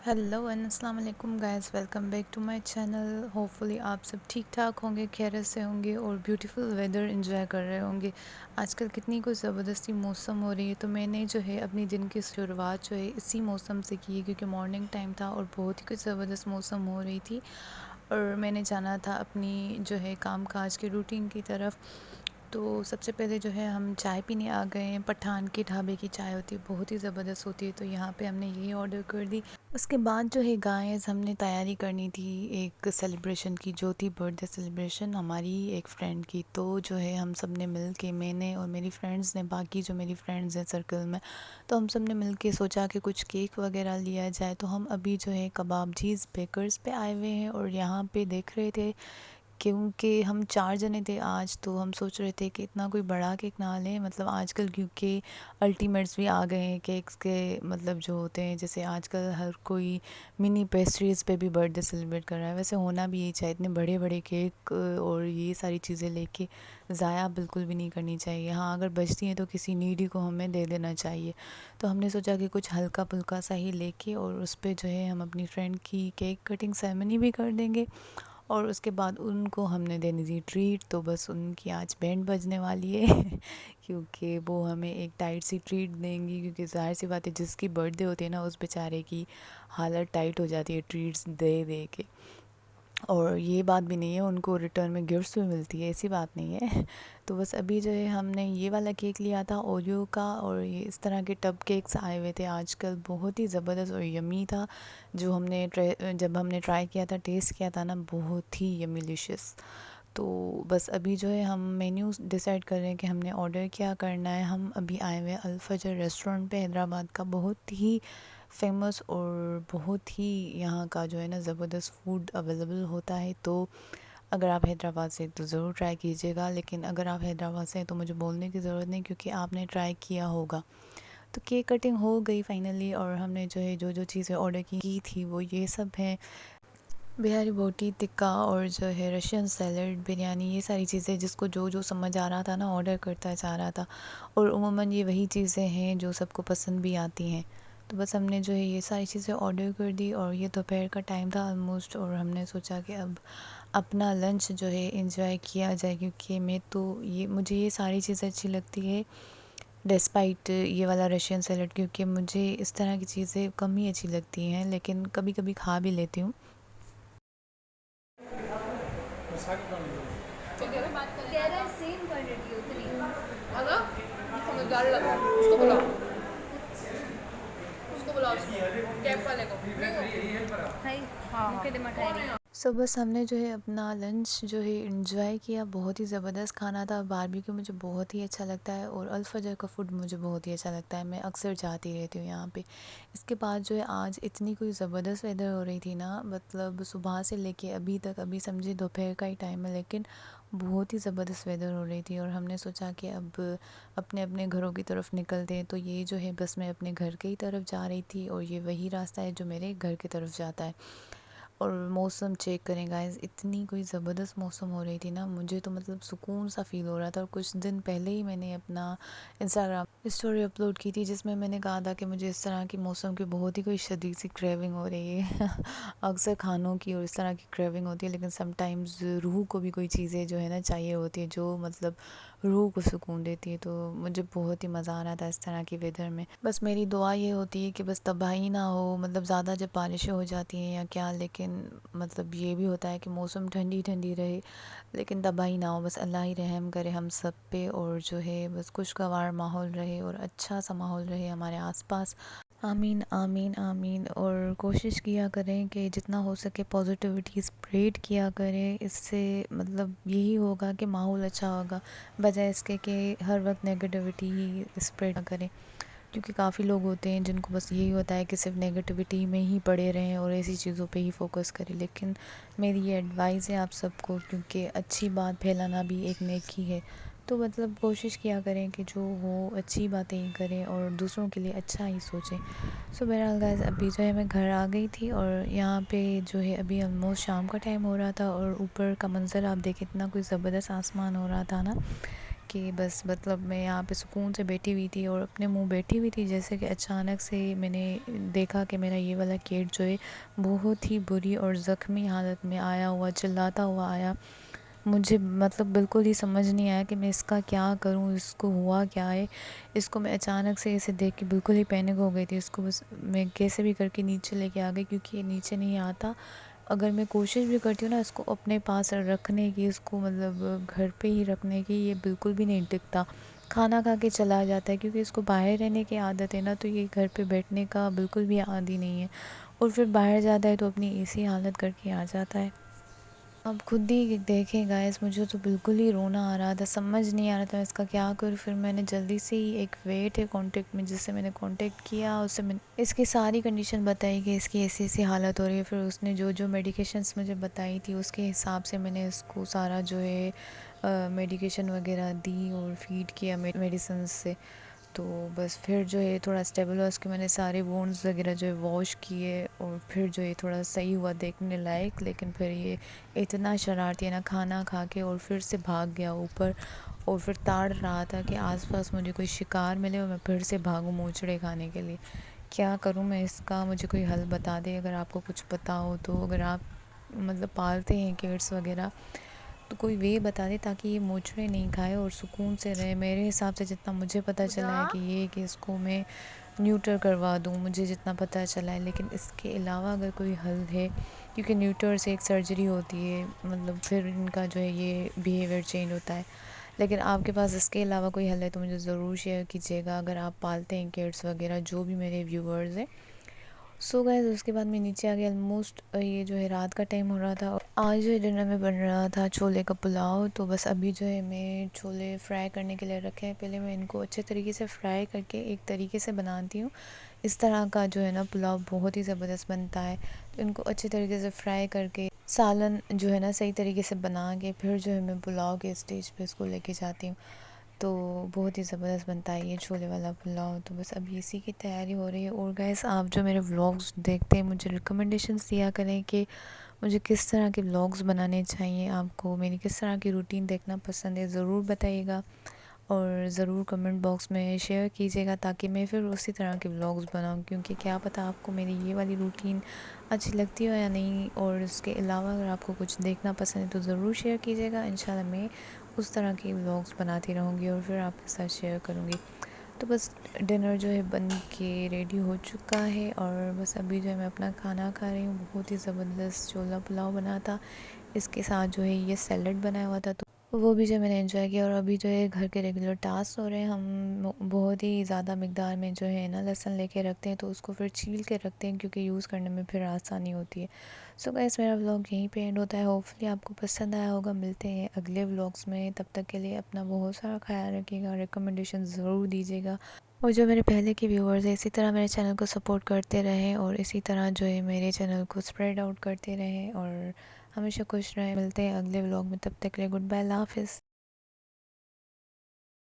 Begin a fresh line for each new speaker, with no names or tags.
Hello and अस्सलाम वालेकुम guys, welcome back to my channel. Hopefully आप सब ठीक ठाक होंगे, खैरियत से होंगे और ब्यूटीफुल वेदर एंजॉय कर रहे होंगे। आजकल कितनी कुछ ज़बरदस्ती मौसम हो रही है, तो मैंने जो है अपनी दिन की शुरुआत जो है इसी मौसम से की है, क्योंकि मॉर्निंग टाइम था और बहुत ही कुछ ज़बरदस्त मौसम हो रही थी और मैंने जाना था अपनी जो है काम काज की रूटीन की तरफ। तो सबसे पहले जो है हम चाय पीने आ गए हैं। पठान के ढाबे की चाय होती है, बहुत ही ज़बरदस्त होती है, तो यहाँ पे हमने यही ऑर्डर कर दी। उसके बाद जो है गाइस हमने तैयारी करनी थी एक सेलिब्रेशन की, जो थी बर्थडे सेलिब्रेशन हमारी एक फ्रेंड की। तो जो है हम सब ने मिल के, मैंने और मेरी फ्रेंड्स ने, बाकी जो मेरी फ्रेंड्स हैं सर्कल में, तो हम सब ने मिल के सोचा कि कुछ केक वगैरह लिया जाए। तो हम अभी जो है कबाबजीज़ बेकर्स पे आए हुए हैं और यहाँ पे देख रहे थे, क्योंकि हम 4 जने थे आज, तो हम सोच रहे थे कि इतना कोई बड़ा केक ना लें। मतलब आजकल क्योंकि अल्टीमेट्स भी आ गए हैं केक्स के, मतलब जो होते हैं, जैसे आजकल हर कोई मिनी पेस्ट्रीज़ पे भी बर्थडे सेलिब्रेट कर रहा है। वैसे होना भी यही चाहिए, इतने बड़े बड़े केक और ये सारी चीज़ें लेके ज़ाया बिल्कुल भी नहीं करनी चाहिए। हाँ, अगर बचती हैं तो किसी नीडी को हमें दे देना चाहिए। तो हमने सोचा कि कुछ हल्का फुल्का सा ही लेके और उस पर जो है हम अपनी फ्रेंड की केक कटिंग सेरेमनी भी कर देंगे और उसके बाद उनको हमने देनी थी ट्रीट। तो बस उनकी आज बैंड बजने वाली है क्योंकि वो हमें एक टाइट सी ट्रीट देंगी, क्योंकि ज़ाहिर सी बात है जिसकी बर्थडे होती है ना, उस बेचारे की हालत टाइट हो जाती है ट्रीट्स दे दे के। और ये बात भी नहीं है, उनको रिटर्न में गिफ्ट्स भी मिलती है, ऐसी बात नहीं है तो बस अभी जो है हमने ये वाला केक लिया था ओरियो का, और ये इस तरह के टब केक्स आए हुए थे आजकल, बहुत ही ज़बरदस्त और यमी था। जो हमने जब हमने ट्राई किया था, टेस्ट किया था ना, बहुत ही यमीलिशियस। तो बस अभी जो है हम मेन्यू डिसाइड कर रहे हैं कि हमने ऑर्डर क्या करना है। हम अभी आए हुए हैं अल फजर रेस्टोरेंट पे, हैदराबाद का बहुत ही फेमस और बहुत ही यहाँ का जो है ना ज़बरदस्त फूड अवेलेबल होता है। तो अगर आप हैदराबाद से तो ज़रूर ट्राई कीजिएगा, लेकिन अगर आप हैदराबाद से हैं तो मुझे बोलने की ज़रूरत नहीं, क्योंकि आपने ट्राई किया होगा। तो केक कटिंग हो गई फाइनली, और हमने जो है जो जो चीज़ें ऑर्डर की थी वो ये सब हैं, बिहारी बोटी टिक्का और जो है रशियन सैलड, बिरयानी, ये सारी चीज़ें जिसको जो जो समझ आ रहा था ना ऑर्डर करता जा रहा था। और उमूमन ये वही चीज़ें हैं जो सबको पसंद भी आती हैं। तो बस हमने जो है ये सारी चीज़ें ऑर्डर कर दी, और ये दोपहर का टाइम था ऑलमोस्ट, और हमने सोचा कि अब अपना लंच जो है इंजॉय किया जाए, क्योंकि मुझे ये सारी चीज़ें अच्छी लगती है डिस्पाइट ये वाला रशियन सैलड, क्योंकि मुझे इस तरह की चीज़ें कम ही अच्छी लगती हैं, लेकिन कभी कभी खा भी लेती हूँ।
कह रहा है सेम क्वांटिटी उतनी है ना। समझदार लगा उसको बुलाओ, उसको बुलाओ, कैब वाले को नहीं वो भाई मुझे दिमाग नहीं।
सो बस हमने जो है अपना लंच जो है इंजॉय किया। बहुत ही ज़बरदस्त खाना था। बारबेक्यू मुझे बहुत ही अच्छा लगता है और अल फजर का फ़ूड मुझे बहुत ही अच्छा लगता है, मैं अक्सर जाती रहती हूँ यहाँ पे। इसके बाद जो है आज इतनी कोई ज़बरदस्त वेदर हो रही थी ना, मतलब सुबह से लेके अभी तक, अभी समझे दोपहर का ही टाइम है, लेकिन बहुत ही ज़बरदस्त वेदर हो रही थी। और हमने सोचा कि अब अपने अपने घरों की तरफ निकलते हैं। तो ये जो है बस मैं अपने घर की ही तरफ जा रही थी, और ये वही रास्ता है जो मेरे घर की तरफ जाता है। और मौसम चेक करें गाइस, इतनी कोई ज़बरदस्त मौसम हो रही थी ना, मुझे तो मतलब सुकून सा फ़ील हो रहा था। और कुछ दिन पहले ही मैंने अपना इंस्टाग्राम स्टोरी अपलोड की थी, जिसमें मैंने कहा था कि मुझे इस तरह की मौसम की बहुत ही कोई शदीद सी क्रेविंग हो रही है अक्सर खानों की और इस तरह की क्रेविंग होती है, लेकिन समटाइम्स रूह को भी कोई चीज़ें जो है ना चाहिए होती है, जो मतलब रूह को सुकून देती है। तो मुझे बहुत ही मज़ा आ रहा था इस तरह की वेदर में। बस मेरी दुआ ये होती है कि बस तबाही ना हो, मतलब ज़्यादा जब बारिशें हो जाती हैं या क्या, लेकिन मतलब ये भी होता है कि मौसम ठंडी ठंडी रहे, लेकिन तबाही ना हो। बस अल्लाह ही रहम करे हम सब पे, और जो है बस खुशगवार माहौल रहे और अच्छा सा माहौल रहे हमारे आसपास। आमीन आमीन आमीन। और कोशिश किया करें कि जितना हो सके पॉजिटिविटी स्प्रेड किया करें, इससे मतलब यही होगा कि माहौल अच्छा होगा, बजाय इसके कि हर वक्त नेगेटिविटी ही स्प्रेड करें। क्योंकि काफ़ी लोग होते हैं जिनको बस यही होता है कि सिर्फ नेगेटिविटी में ही पड़े रहें और ऐसी चीज़ों पे ही फोकस करें। लेकिन मेरी ये एडवाइस है आप सबको, क्योंकि अच्छी बात फैलाना भी एक नेकी है। तो मतलब कोशिश किया करें कि जो हो अच्छी बातें ही करें और दूसरों के लिए अच्छा ही सोचें। सो बहरहाल गाइस, अभी जो है मैं घर आ गई थी, और यहाँ पे जो है अभी ऑलमोस्ट शाम का टाइम हो रहा था, और ऊपर का मंज़र आप देखें, इतना कोई ज़बरदस्त आसमान हो रहा था ना कि बस मतलब मैं यहाँ पे सुकून से बैठी हुई थी और अपने मुंह बैठी हुई थी, जैसे कि अचानक से मैंने देखा कि मेरा ये वाला केट जो है बहुत ही बुरी और ज़ख्मी हालत में आया हुआ, चिल्लाता हुआ आया। मुझे मतलब बिल्कुल ही समझ नहीं आया कि मैं इसका क्या करूं, इसको हुआ क्या है। इसको मैं अचानक से इसे देख के बिल्कुल ही पैनिक हो गई थी। इसको बस मैं कैसे भी करके नीचे लेके आ गई, क्योंकि ये नीचे नहीं आता। अगर मैं कोशिश भी करती हूँ ना इसको अपने पास रखने की, इसको मतलब घर पे ही रखने की, ये बिल्कुल भी नहीं टिकता। खाना खा के चला जाता है, क्योंकि इसको बाहर रहने की आदत है ना, तो ये घर पे बैठने का बिल्कुल भी आदी नहीं है। और फिर बाहर जाता है तो अपनी ऐसी हालत करके आ जाता है। अब खुद ही देखें गाइस, मुझे तो बिल्कुल ही रोना आ रहा था, समझ नहीं आ रहा था मैं इसका क्या करूँ। फिर मैंने जल्दी से ही, एक वेट है कांटेक्ट में जिससे मैंने कांटेक्ट किया, उससे मैंने इसकी सारी कंडीशन बताई कि इसकी ऐसी ऐसी हालत हो रही है। फिर उसने जो जो मेडिकेशंस मुझे बताई थी उसके हिसाब से मैंने इसको सारा जो है मेडिकेशन वगैरह दी और फीड किया मेडिसिन से। तो बस फिर जो है थोड़ा स्टेबल हुआ, उसके मैंने सारे वोन्स वगैरह जो है वॉश किए और फिर जो है थोड़ा सही हुआ देखने लायक। लेकिन फिर ये इतना शरारती है ना, खाना खा के और फिर से भाग गया ऊपर, और फिर ताड़ रहा था कि आसपास मुझे कोई शिकार मिले और मैं फिर से भागूं मोचड़े खाने के लिए। क्या करूं मैं इसका, मुझे कोई हल बता दे अगर आपको कुछ पता हो तो। अगर आप मतलब पालते हैं किड्स वगैरह तो कोई वे बता दे ताकि ये मोचड़े नहीं खाए और सुकून से रहे। मेरे हिसाब से जितना मुझे पता चला है कि ये कि इसको मैं न्यूटर करवा दूँ, मुझे जितना पता चला है। लेकिन इसके अलावा अगर कोई हल है, क्योंकि न्यूटर से एक सर्जरी होती है, मतलब फिर इनका जो है ये बिहेवियर चेंज होता है। लेकिन आपके पास इसके अलावा कोई हल है तो मुझे ज़रूर शेयर कीजिएगा, अगर आप पालते हैं किड्स वगैरह, जो भी मेरे व्यूवर्स हैं। सो गाइस उसके बाद मैं नीचे आ गई। ऑलमोस्ट ये जो है रात का टाइम हो रहा था। आज जो है डिनर में बन रहा था छोले का पुलाव। तो बस अभी जो है मैं छोले फ्राई करने के लिए रखे हैं। पहले मैं इनको अच्छे तरीके से फ्राई करके एक तरीके से बनाती हूँ। इस तरह का जो है ना पुलाव बहुत ही ज़बरदस्त बनता है। तो इनको अच्छे तरीके से फ्राई करके सालन जो है ना सही तरीके से बना के फिर जो है मैं पुलाव के स्टेज पे इसको लेके जाती हूँ। तो बहुत ही ज़बरदस्त बनता है ये छोले वाला पुलाव। तो बस अभी इसी की तैयारी हो रही है। और गाइस आप जो मेरे व्लॉग्स देखते हैं मुझे रिकमेंडेशंस दिया करें कि मुझे किस तरह के व्लॉग्स बनाने चाहिए, आपको मेरी किस तरह की रूटीन देखना पसंद है, ज़रूर बताइएगा। और ज़रूर कमेंट बॉक्स में शेयर कीजिएगा ताकि मैं फिर उसी तरह के व्लॉग्स बनाऊं, क्योंकि क्या पता आपको मेरी ये वाली रूटीन अच्छी लगती हो या नहीं। और इसके अलावा अगर आपको कुछ देखना पसंद है तो ज़रूर शेयर कीजिएगा। इंशाल्लाह मैं उस तरह के व्लॉग्स बनाती रहूँगी और फिर आपके साथ शेयर करूँगी। तो बस डिनर जो है बन के रेडी हो चुका है और बस अभी जो है मैं अपना खाना खा रही हूँ। बहुत ही ज़बरदस्त छोला पुलाव बना था, इसके साथ जो है ये सैलड बनाया हुआ था, तो वो भी जो मैंने एंजॉय किया। और अभी जो है घर के रेगुलर टास्क हो रहे हैं। हम बहुत ही ज़्यादा मिकदार में जो है ना लहसुन लेके रखते हैं, तो उसको फिर छील के रखते हैं क्योंकि यूज़ करने में फिर आसानी होती है। सो गाइस मेरा व्लॉग यहीं पे एंड होता है। होपफुली आपको पसंद आया होगा। मिलते हैं अगले व्लॉग्स में, तब तक के लिए अपना बहुत सारा ख्याल रखिएगा, रिकमेंडेशन ज़रूर दीजिएगा। और जो मेरे पहले के व्यूअर्स हैं इसी तरह मेरे चैनल को सपोर्ट करते रहें और इसी तरह जो है मेरे चैनल को स्प्रेड आउट करते रहें और हमेशा खुश रहें। मिलते हैं अगले व्लॉग में, तब तक के लिए गुड बाय, अल्लाह हाफ़िज़।